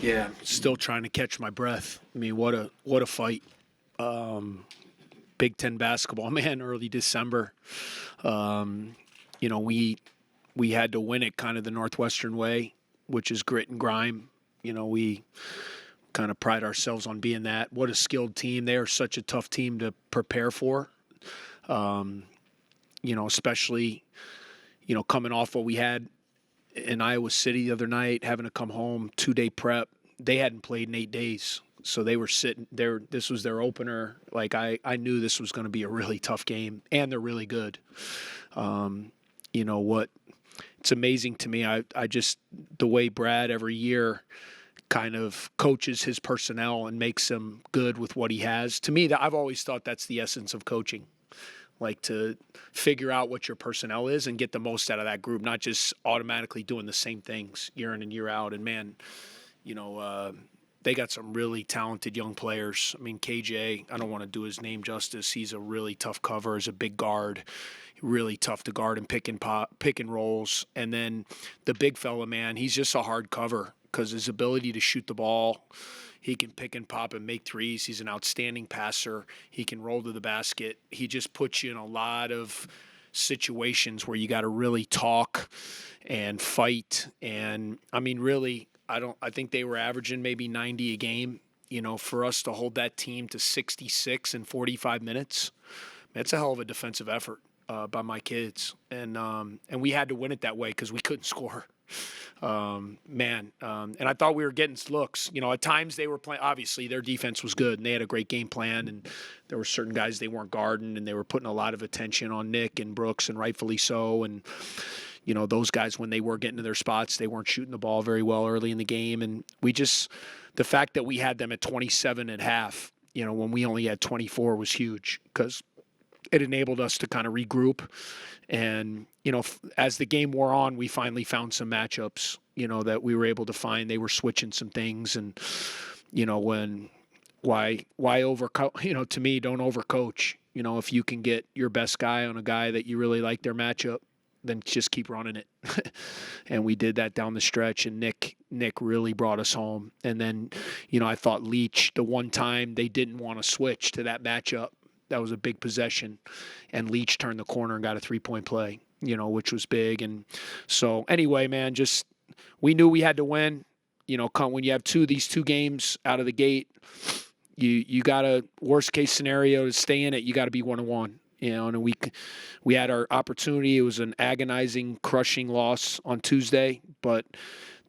Yeah, still trying to catch my breath. I mean, what a fight. Big Ten basketball, man, early December. We had to win it kind of the Northwestern way, which is grit and grime. We kind of pride ourselves on being that. What a skilled team. They are such a tough team to prepare for, especially, coming off what we had in Iowa City the other night, having to come home, 2-day prep. They hadn't played in 8 days. So they were sitting there. This was their opener. Like, I knew this was going to be a really tough game, and they're really good. It's amazing to me. I just, the way Brad every year kind of coaches his personnel and makes them good with what he has. To me, I've always thought that's the essence of coaching. Like, to figure out what your personnel is and get the most out of that group, not just automatically doing the same things year in and year out. And, man, they got some really talented young players. I mean, KJ, I don't want to do his name justice. He's a really tough cover as a big guard, really tough to guard and pick and rolls. And then the big fella, man, he's just a hard cover because his ability to shoot the ball, he can pick and pop and make threes. He's an outstanding passer. He can roll to the basket. He just puts you in a lot of situations where you got to really talk and fight. And, I mean, really, I think they were averaging maybe 90 a game. For us to hold that team to 66 in 45 minutes, that's a hell of a defensive effort by my kids. And we had to win it that way because we couldn't score. And I thought we were getting looks. At times they were playing. Obviously, their defense was good, and they had a great game plan. And there were certain guys they weren't guarding, and they were putting a lot of attention on Nick and Brooks, and rightfully so. And those guys, when they were getting to their spots, they weren't shooting the ball very well early in the game. And the fact that we had them at 27 at half, when we only had 24 was huge because it enabled us to kind of regroup. And, as the game wore on, we finally found some matchups, that we were able to find. They were switching some things. And, why overcoach, to me, don't overcoach. If you can get your best guy on a guy that you really like their matchup, then just keep running it. And we did that down the stretch, and Nick really brought us home. And then, I thought Leach, the one time they didn't want to switch to that matchup, that was a big possession, and Leach turned the corner and got a 3-point play, which was big. And so anyway, man, just we knew we had to win. When you have these two games out of the gate, you got a worst case scenario to stay in it. You got to be 1-1. And we had our opportunity. It was an agonizing, crushing loss on Tuesday, but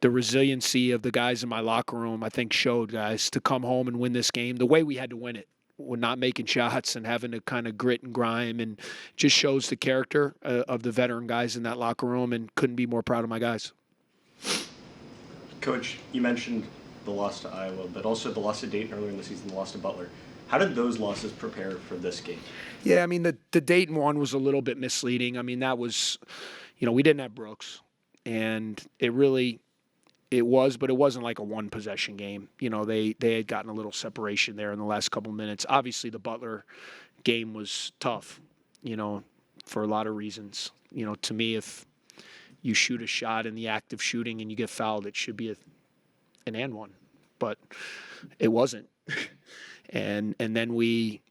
the resiliency of the guys in my locker room, I think, showed guys to come home and win this game the way we had to win it. We're not making shots and having to kind of grit and grime, and just shows the character of the veteran guys in that locker room, and couldn't be more proud of my guys. Coach, you mentioned the loss to Iowa, but also the loss to Dayton earlier in the season, the loss to Butler. How did those losses prepare for this game? Yeah, I mean, the Dayton one was a little bit misleading. I mean, that was, we didn't have Brooks, and it was, but it wasn't like a one-possession game. They had gotten a little separation there in the last couple minutes. Obviously, the Butler game was tough, for a lot of reasons. To me, if you shoot a shot in the act of shooting and you get fouled, it should be an and one. But it wasn't. And then we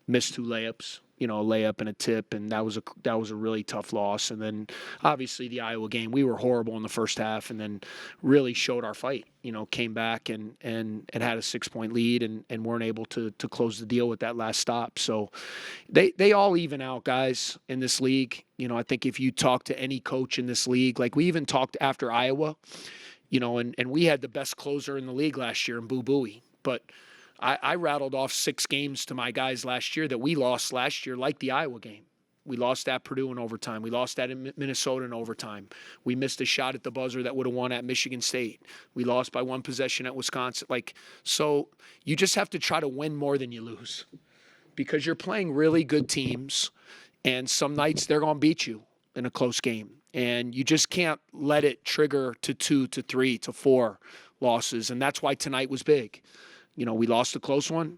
missed 2 layups, a layup and a tip, and that was a really tough loss. And then obviously the Iowa game, we were horrible in the first half, and then really showed our fight. Came back and had a 6-point lead and weren't able to close the deal with that last stop. So they all even out, guys, in this league. I think if you talk to any coach in this league, like we even talked after Iowa, and we had the best closer in the league last year in Boo Buie, but I rattled off 6 games to my guys last year that we lost last year, like the Iowa game. We lost at Purdue in overtime. We lost at Minnesota in overtime. We missed a shot at the buzzer that would have won at Michigan State. We lost by 1 possession at Wisconsin. So you just have to try to win more than you lose, because you're playing really good teams, and some nights they're going to beat you in a close game. And you just can't let it trigger to 2 to 3 to 4 losses. And that's why tonight was big. We lost a close one.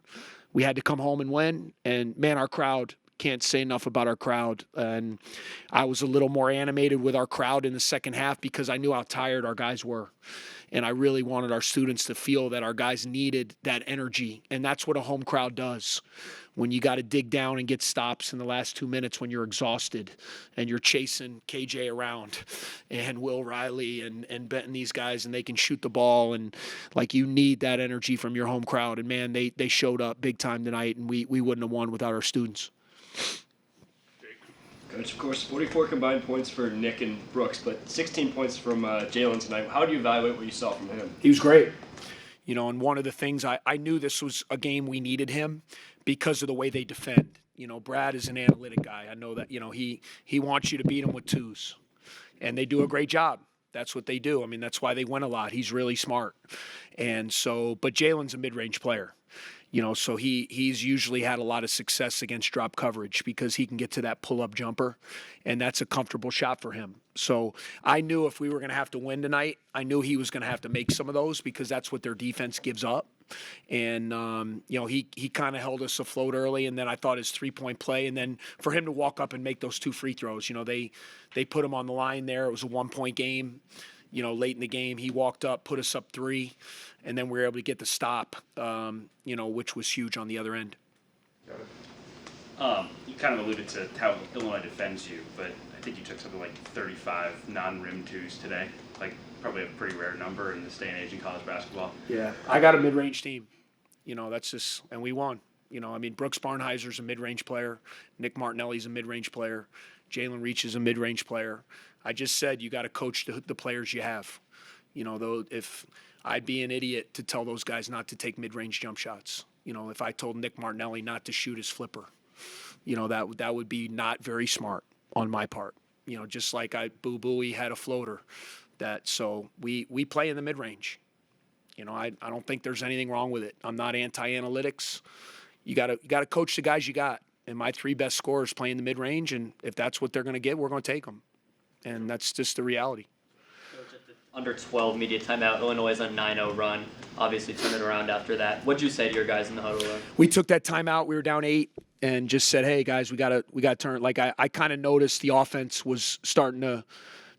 We had to come home and win. And, man, our crowd, can't say enough about our crowd. And I was a little more animated with our crowd in the second half because I knew how tired our guys were. And I really wanted our students to feel that our guys needed that energy. And that's what a home crowd does. When you got to dig down and get stops in the last 2 minutes when you're exhausted and you're chasing KJ around and Will Riley and Benton, these guys, and they can shoot the ball. And, like, you need that energy from your home crowd. And, man, they showed up big time tonight, and we wouldn't have won without our students. Coach, of course, 44 combined points for Nick and Brooks, but 16 points from Jalen tonight. How do you evaluate what you saw from him? He was great. You know, and one of the things I knew this was a game we needed him because of the way they defend. You know, Brad is an analytic guy. I know that, you know, he wants you to beat him with twos. And they do a great job. That's what they do. I mean, that's why they win a lot. He's really smart. And so, but Jalen's a mid-range player. You know, so he's usually had a lot of success against drop coverage because he can get to that pull-up jumper, and that's a comfortable shot for him. So I knew if we were going to have to win tonight, I knew he was going to have to make some of those because that's what their defense gives up. And, you know, he kind of held us afloat early, and then I thought his three-point play, and then for him to walk up and make those 2 free throws, you know, they put him on the line there. It was a 1-point game. You know, late in the game, he walked up, put us up 3, and then we were able to get the stop, you know, which was huge on the other end. You kind of alluded to how Illinois defends you, but I think you took something like 35 non-rim twos today, like probably a pretty rare number in this day and age in college basketball. Yeah, I got a mid-range team. You know, that's just, and we won. You know, I mean, Brooks Barnheiser's a mid-range player. Nick Martinelli's a mid-range player. Jalen Leach is a mid-range player. I just said you got to coach the players you have. You know, though, if I'd be an idiot to tell those guys not to take mid-range jump shots. You know, if I told Nick Martinelli not to shoot his flipper, you know, that would be not very smart on my part. You know, just like Boo Booey had a floater. So we play in the mid-range. You know, I don't think there's anything wrong with it. I'm not anti-analytics. You got to coach the guys you got. And my 3 best scorers play in the mid-range, and if that's what they're going to get, we're going to take them. And that's just the reality. Under 12 media timeout, Illinois is on 9-0 run. Obviously turned it around after that. What'd you say to your guys in the huddle? We took that timeout. We were down 8 and just said, hey, guys, we got to turn. Like, I kind of noticed the offense was starting to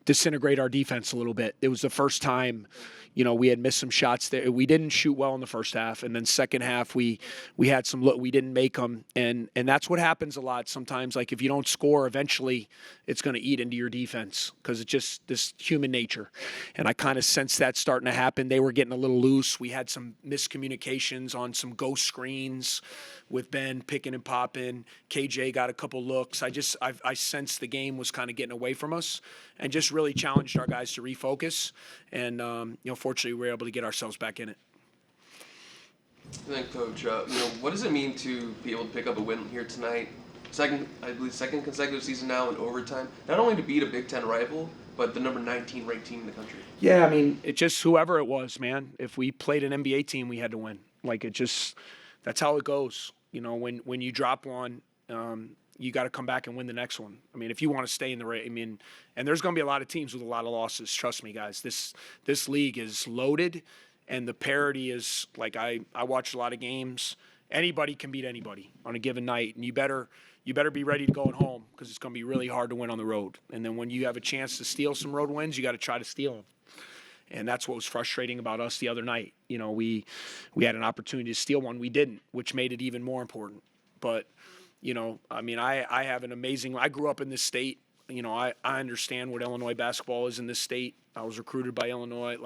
disintegrate our defense a little bit. It was the first time, you know, we had missed some shots there. We didn't shoot well in the first half, and then second half we had some we didn't make them, and that's what happens a lot sometimes. Like, if you don't score, eventually it's going to eat into your defense because it's just this human nature. And I kind of sensed that starting to happen. They were getting a little loose. We had some miscommunications on some ghost screens with Ben picking and popping. KJ got a couple looks. I sensed the game was kind of getting away from us, and just really challenged our guys to refocus. And you know, fortunately, we were able to get ourselves back in it. And then, Coach, you know, what does it mean to be able to pick up a win here tonight? Second consecutive season now in overtime. Not only to beat a Big Ten rival, but the number 19 ranked team in the country. Yeah, I mean, it just whoever it was, man. If we played an NBA team, we had to win. Like, that's how it goes. You know, when you drop one, you got to come back and win the next one. I mean, if you want to stay in the race, I mean, and there's going to be a lot of teams with a lot of losses. Trust me, guys. This league is loaded, and the parity is like I watch a lot of games. Anybody can beat anybody on a given night, and you better be ready to go at home because it's going to be really hard to win on the road. And then when you have a chance to steal some road wins, you got to try to steal them. And that's what was frustrating about us the other night. You know, we had an opportunity to steal one, we didn't, which made it even more important. But you know, I mean, I have an amazing – I grew up in this state. You know, I understand what Illinois basketball is in this state. I was recruited by Illinois.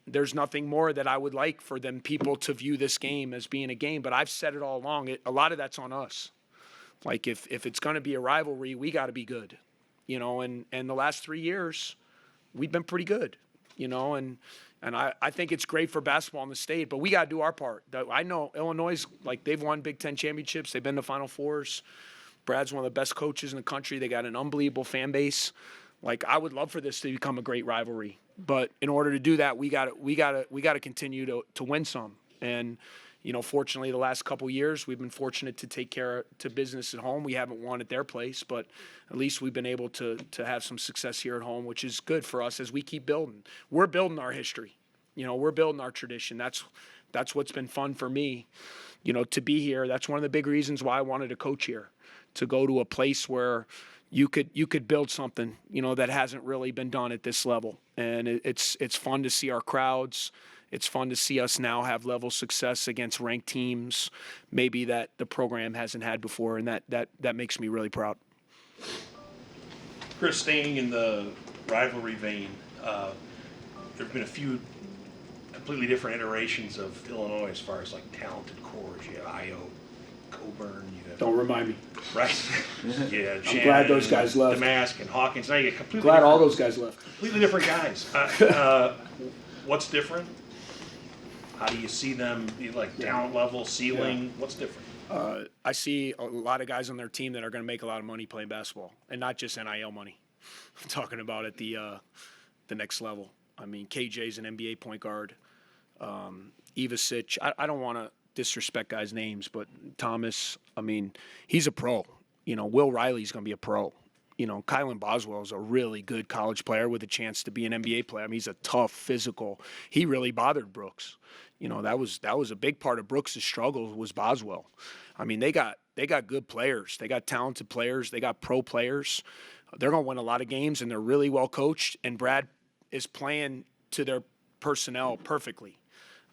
There's nothing more that I would like for them people to view this game as being a game. But I've said it all along. A lot of that's on us. Like, if it's going to be a rivalry, we got to be good. You know, and the last 3 years, we've been pretty good. You know, and I think it's great for basketball in the state, but we got to do our part. I know Illinois, like, they've won Big Ten championships. They've been to Final Fours. Brad's one of the best coaches in the country. They got an unbelievable fan base. Like, I would love for this to become a great rivalry, but in order to do that, we got to continue to win some. And you know, fortunately, the last couple years, we've been fortunate to take care of business at home. We haven't won at their place, but at least we've been able to have some success here at home, which is good for us as we keep building. We're building our history. we're building our tradition. That's what's been fun for me, to be here. That's one of the big reasons why I wanted to coach here, to go to a place where you could build something, that hasn't really been done at this level. And it's fun to see our crowds. It's fun to see us now have level success against ranked teams, maybe that the program hasn't had before, and that makes me really proud. Chris, staying in the rivalry vein, there have been a few completely different iterations of Illinois as far as like talented cores. You have Io, Coburn, you have Don't remind me. right. Yeah, I'm glad those guys left. Damask and Hawkins. Now you get completely Glad all those guys left. completely different guys. What's different? How do you see them? Like talent level, ceiling? What's different? I see a lot of guys on their team that are going to make a lot of money playing basketball, and not just NIL money. I'm talking about at the next level. I mean, KJ's an NBA point guard. Ivasic, I don't want to disrespect guys' names, but Thomas, I mean, he's a pro. Will Riley's going to be a pro. Kylan Boswell is a really good college player with a chance to be an NBA player. I mean, he's a tough, physical. He really bothered Brooks. That was a big part of Brooks' struggle was Boswell. I mean, they got good players. They got talented players. They got pro players. They're going to win a lot of games, and they're really well coached. And Brad is playing to their personnel perfectly.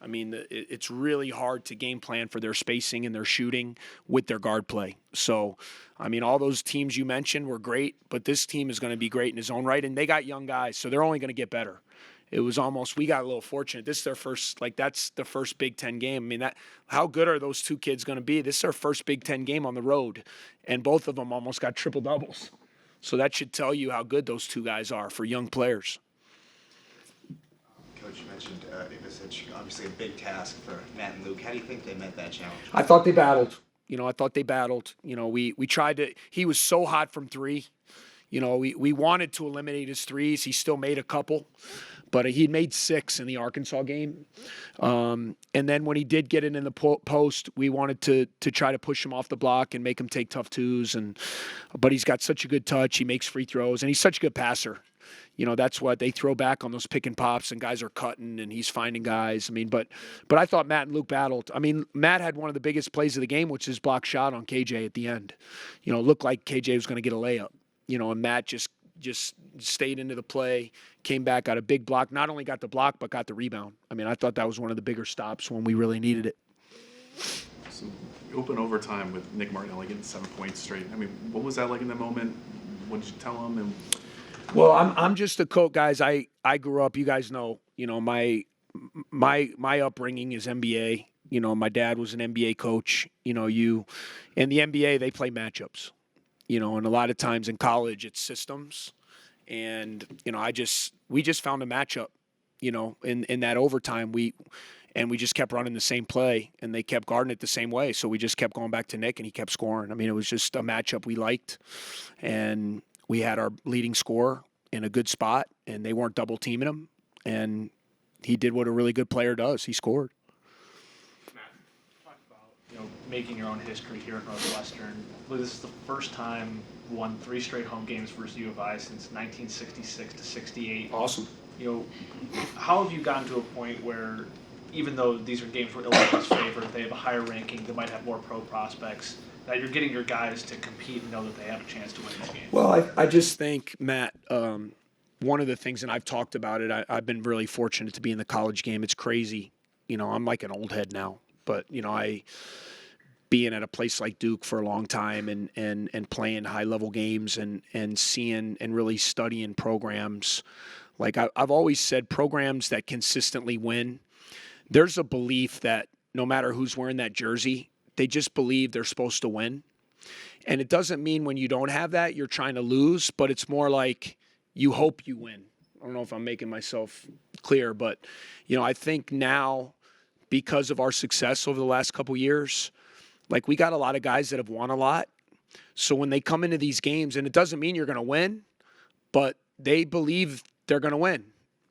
I mean, it's really hard to game plan for their spacing and their shooting with their guard play. So, I mean, all those teams you mentioned were great, but this team is going to be great in its own right, and they got young guys, so they're only going to get better. It was almost, we got a little fortunate. This is their first, that's the first Big Ten game. I mean, how good are those two kids going to be? This is their first Big Ten game on the road, and both of them almost got triple doubles. So that should tell you how good those two guys are for young players. Coach, you mentioned Ivasic, obviously a big task for Matt and Luke. How do you think they met that challenge? I thought they battled. We tried to – he was so hot from three. We wanted to eliminate his threes. He still made a couple, but he made 6 in the Arkansas game. And then when he did get it in the post, we wanted to try to push him off the block and make him take tough twos. But he's got such a good touch. He makes free throws, and he's such a good passer. That's what they throw back on those pick and pops, and guys are cutting, and he's finding guys. I mean, but I thought Matt and Luke battled. I mean, Matt had one of the biggest plays of the game, which is block shot on KJ at the end. Looked like KJ was going to get a layup. And Matt just stayed into the play, came back, got a big block. Not only got the block, but got the rebound. I mean, I thought that was one of the bigger stops when we really needed it. So open overtime with Nick Martinelli getting 7 points straight. I mean, what was that like in the moment? What did you tell him? And well, I'm just a coach, guys. I grew up. You guys know. My upbringing is NBA. My dad was an NBA coach. In the NBA they play matchups. And a lot of times in college it's systems. And we just found a matchup. In that overtime we just kept running the same play, and they kept guarding it the same way. So we just kept going back to Nick, and he kept scoring. I mean, it was just a matchup we liked, and we had our leading scorer in a good spot, and they weren't double teaming him, and he did what a really good player does. He scored. Matt, talk about making your own history here at Northwestern. This is the first time won 3 straight home games versus U of I since 1966 to 68. Awesome. How have you gotten to a point where, even though these are games where Illinois' favored, they have a higher ranking, they might have more pro prospects, that you're getting your guys to compete and know that they have a chance to win these games? Well, I just think, Matt, one of the things, and I've talked about it, I've been really fortunate to be in the college game. It's crazy. I'm like an old head now, but, being at a place like Duke for a long time and playing high-level games and seeing and really studying programs. Like I've always said, programs that consistently win, there's a belief that no matter who's wearing that jersey, they just believe they're supposed to win. And it doesn't mean when you don't have that, you're trying to lose, but it's more like you hope you win. I don't know if I'm making myself clear, but, I think now because of our success over the last couple years, like we got a lot of guys that have won a lot. So when they come into these games, and it doesn't mean you're going to win, but they believe they're going to win.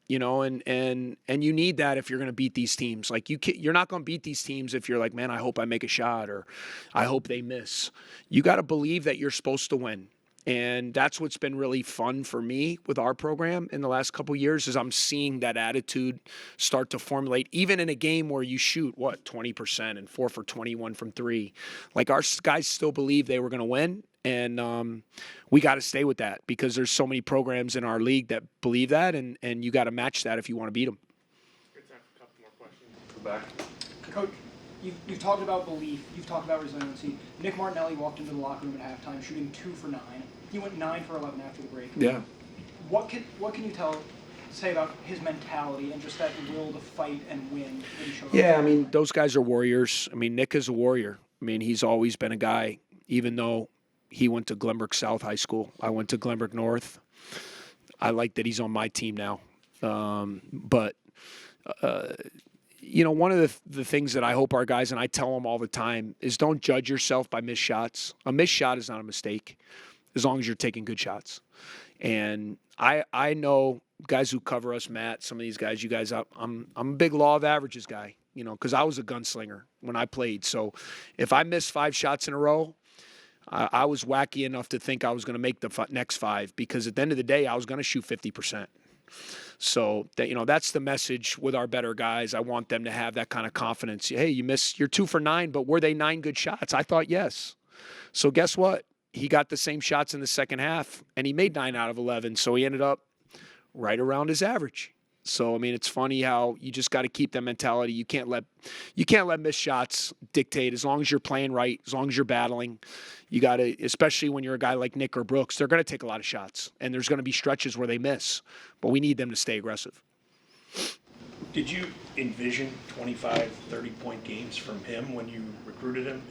And you need that if you're going to beat these teams. Like you're not going to beat these teams if you're like, man, I hope I make a shot or I hope they miss. You got to believe that you're supposed to win. And that's what's been really fun for me with our program in the last couple of years is I'm seeing that attitude start to formulate, even in a game where you shoot, 20% and 4 for 21 from 3. Like, our guys still believe they were going to win, and we got to stay with that because there's so many programs in our league that believe that, and you got to match that if you want to beat them. Good time for a couple more questions. Go back. Coach, you've talked about belief, you've talked about resiliency. Nick Martinelli walked into the locker room at halftime shooting 2 for 9. He went 9 for 11 after the break. Yeah. What can you say about his mentality and just that will to fight and win that he showed? Yeah, I mean, those guys are warriors. I mean, Nick is a warrior. I mean, he's always been a guy, even though he went to Glenbrook South High School. I went to Glenbrook North. I like that he's on my team now. But one of the things that I hope our guys, and I tell them all the time, is don't judge yourself by missed shots. A missed shot is not a mistake as long as you're taking good shots. And I know guys who cover us, Matt, some of these guys, you guys, I'm a big law of averages guy, because I was a gunslinger when I played. So if I missed 5 shots in a row, I was wacky enough to think I was going to make the next 5 because at the end of the day, I was going to shoot 50%. So that's the message with our better guys. I want them to have that kind of confidence. Hey, you're 2 for 9, but were they 9 good shots? I thought yes. So guess what? He got the same shots in the second half, and he made 9 out of 11. So he ended up right around his average. So I mean, it's funny how you just got to keep that mentality. You can't let missed shots dictate. As long as you're playing right, as long as you're battling, you got to. Especially when you're a guy like Nick or Brooks, they're going to take a lot of shots, and there's going to be stretches where they miss. But we need them to stay aggressive. Did you envision 25, 30-point games from him when you recruited him?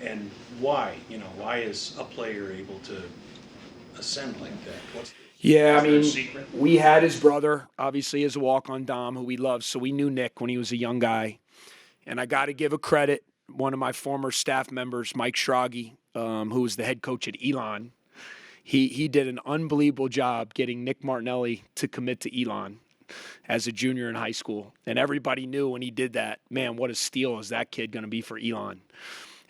And why? Why is a player able to ascend like that? Yeah, I mean, secret? We had his brother, obviously, as a walk-on Dom, who we loved. So we knew Nick when he was a young guy. And I got to give a credit, one of my former staff members, Mike Schrage, who was the head coach at Elon. He did an unbelievable job getting Nick Martinelli to commit to Elon as a junior in high school. And everybody knew when he did that, man, what a steal is that kid going to be for Elon.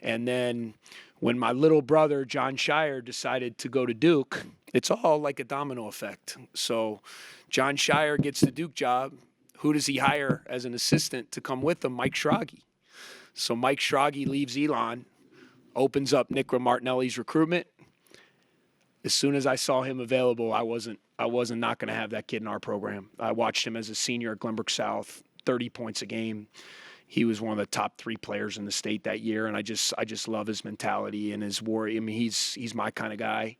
And then when my little brother, John Shire, decided to go to Duke, it's all like a domino effect. So John Shire gets the Duke job. Who does he hire as an assistant to come with him? Mike Schrage. So Mike Schrage leaves Elon, opens up Nick Martinelli's recruitment. As soon as I saw him available, I wasn't not going to have that kid in our program. I watched him as a senior at Glenbrook South, 30 points a game. He was one of the top 3 players in the state that year, and I just love his mentality and his worry. I mean, he's my kind of guy,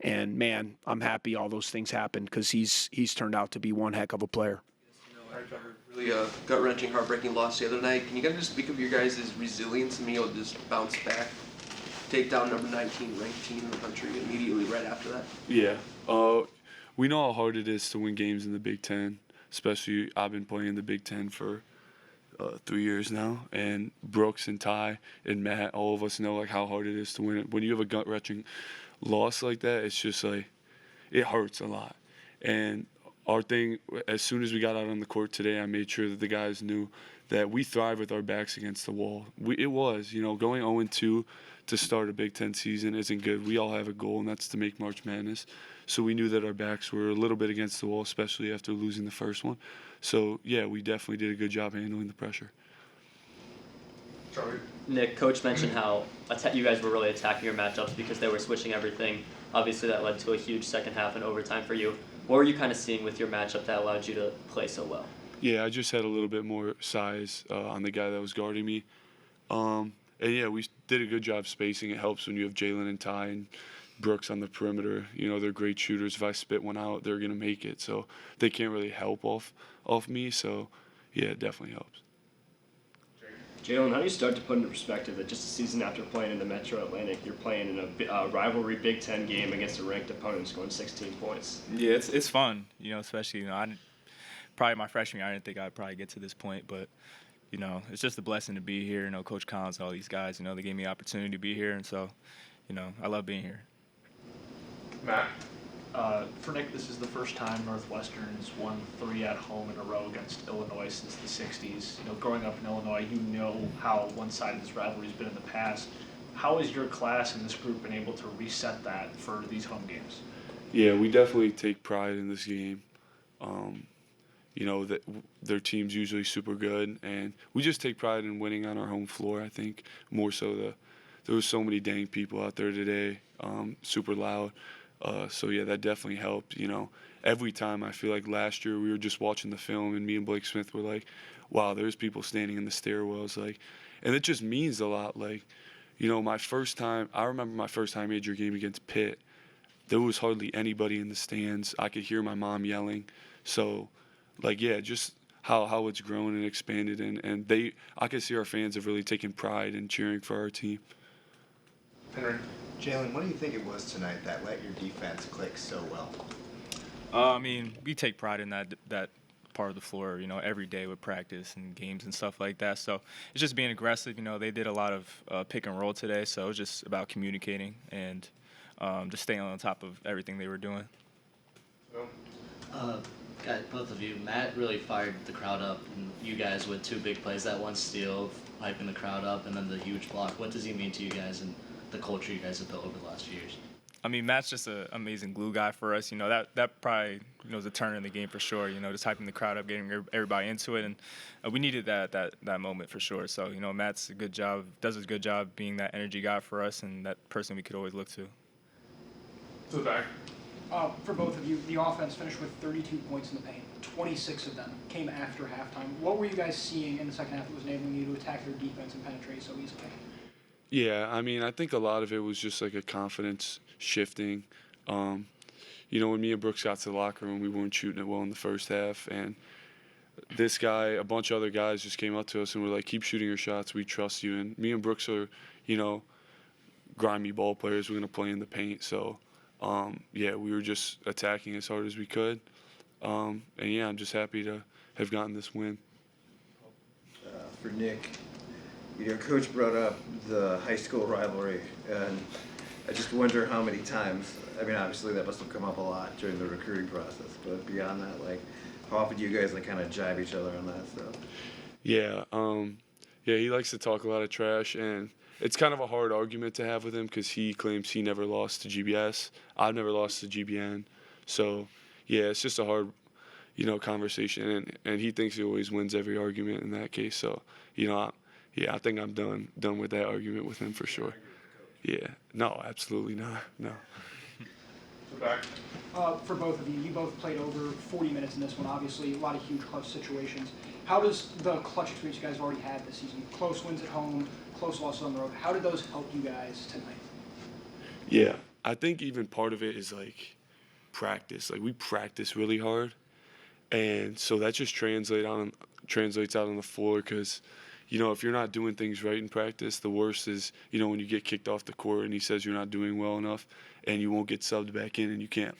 and man, I'm happy all those things happened because he's turned out to be one heck of a player. Really gut-wrenching, heartbreaking loss the other night. Can you guys just speak of your guys' resilience and being able to just bounce back, take down number 19 ranked team in the country immediately right after that? Yeah, we know how hard it is to win games in the Big Ten, especially I've been playing in the Big Ten for 3 years now, and Brooks and Ty and Matt, all of us know like how hard it is to win it. When you have a gut-wrenching loss like that, it's just like it hurts a lot. And our thing, as soon as we got out on the court today, I made sure that the guys knew that we thrive with our backs against the wall. It was, going 0-2 to start a Big Ten season isn't good. We all have a goal, and that's to make March Madness. So we knew that our backs were a little bit against the wall, especially after losing the first one. So, yeah, we definitely did a good job handling the pressure. Nick, Coach mentioned how you guys were really attacking your matchups because they were switching everything. Obviously, that led to a huge second half and overtime for you. What were you kind of seeing with your matchup that allowed you to play so well? Yeah, I just had a little bit more size on the guy that was guarding me. And, yeah, we did a good job spacing. It helps when you have Jalen and Ty and Brooks on the perimeter. They're great shooters. If I spit one out, they're going to make it. So they can't really help off me. So, yeah, it definitely helps. Jalen, how do you start to put into perspective that just a season after playing in the Metro Atlantic, you're playing in a rivalry Big Ten game against a ranked opponent scoring 16 points? Yeah, it's fun, especially, probably my freshman year, I didn't think I'd probably get to this point, but, it's just a blessing to be here. Coach Collins and all these guys, they gave me the opportunity to be here, and so, I love being here. Matt? For Nick, this is the first time Northwestern's won 3 at home in a row against Illinois since the 60s. Growing up in Illinois, you know how one-sided this rivalry's been in the past. How has your class and this group been able to reset that for these home games? Yeah, we definitely take pride in this game. You know, that their team's usually super good, and we just take pride in winning on our home floor. I think more so there was so many dang people out there today, super loud. So yeah, that definitely helped. You know, every time I feel like last year we were just watching the film, and me and Blake Smith were like, "Wow, there's people standing in the stairwells," like, and it just means a lot. Like, you know, I remember my first time major game against Pitt. There was hardly anybody in the stands. I could hear my mom yelling. So, like, yeah, just how it's grown and expanded, and I could see our fans have really taken pride in cheering for our team. Henry? Jalen, what do you think it was tonight that let your defense click so well? I mean, we take pride in that part of the floor, you know, every day with practice and games and stuff like that. So it's just being aggressive. You know, they did a lot of pick and roll today, so it was just about communicating and just staying on top of everything they were doing. Guys, both of you, Matt really fired the crowd up, and you guys with 2 big plays, that one steal, hyping the crowd up, and then the huge block. What does he mean to you guys and the culture you guys have built over the last few years? I mean, Matt's just an amazing glue guy for us. You know, that probably, you know, was a turn in the game for sure. You know, just hyping the crowd up, getting everybody into it, and we needed that moment for sure. So, you know, Matt's does a good job being that energy guy for us and that person we could always look to. To the back. For both of you, the offense finished with 32 points in the paint. 26 of them came after halftime. What were you guys seeing in the second half that was enabling you to attack their defense and penetrate so easily? Yeah, I mean, I think a lot of it was just like a confidence shifting. You know, when me and Brooks got to the locker room, we weren't shooting it well in the first half, and this guy, a bunch of other guys just came up to us and were like, keep shooting your shots, we trust you. And me and Brooks are, you know, grimy ball players. We're going to play in the paint. So, yeah, we were just attacking as hard as we could. And, yeah, I'm just happy to have gotten this win. For Nick, your coach brought up the high school rivalry, and I just wonder how many times, I mean, obviously that must have come up a lot during the recruiting process, but beyond that, like, how often do you guys, like, kind of jibe each other on that stuff? Yeah, yeah, he likes to talk a lot of trash, and it's kind of a hard argument to have with him because he claims he never lost to GBS. I've never lost to GBN. So, yeah, it's just a hard, you know, conversation, and he thinks he always wins every argument in that case. So, you know, I think I'm done with that argument with him for sure. Yeah, no, absolutely not, no. Back. For both of you, you both played over 40 minutes in this one, obviously, a lot of huge clutch situations. How does the clutch experience you guys have already had this season, close wins at home, close losses on the road, how did those help you guys tonight? Yeah, I think even part of it is like practice. Like, we practice really hard, and so that just translates out on the floor because, you know, if you're not doing things right in practice, the worst is, you know, when you get kicked off the court and he says you're not doing well enough and you won't get subbed back in and you can't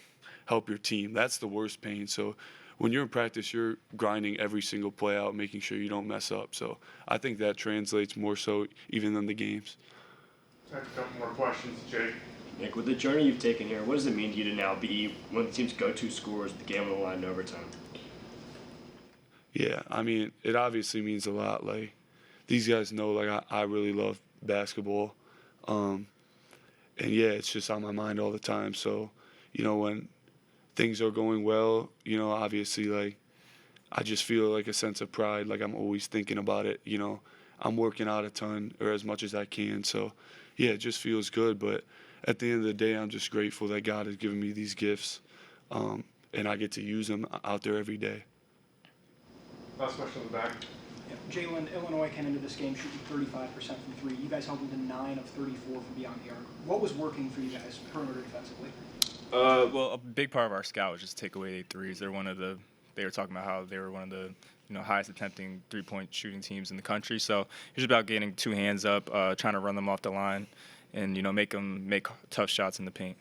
help your team. That's the worst pain. So when you're in practice, you're grinding every single play out, making sure you don't mess up. So I think that translates more so even than the games. Time for a couple more questions, Jake. Nick, with the journey you've taken here, what does it mean to you to now be one of the team's go-to scorers with the game on the line in overtime? Yeah, I mean, it obviously means a lot. Like, these guys know, like, I really love basketball. And, yeah, it's just on my mind all the time. So, you know, when things are going well, you know, obviously, like, I just feel like a sense of pride. Like, I'm always thinking about it, you know. I'm working out a ton or as much as I can. So, yeah, it just feels good. But at the end of the day, I'm just grateful that God has given me these gifts. And I get to use them out there every day. Last question in the back. Jalen, Illinois came into this game shooting 35% from three. You guys held them to 9 of 34 from beyond the arc. What was working for you guys perimeter defensively? Well, a big part of our scout was just take away threes. They were talking about how they were one of the, you know, highest attempting three-point shooting teams in the country. So it's about getting two hands up, trying to run them off the line, and, you know, make them make tough shots in the paint.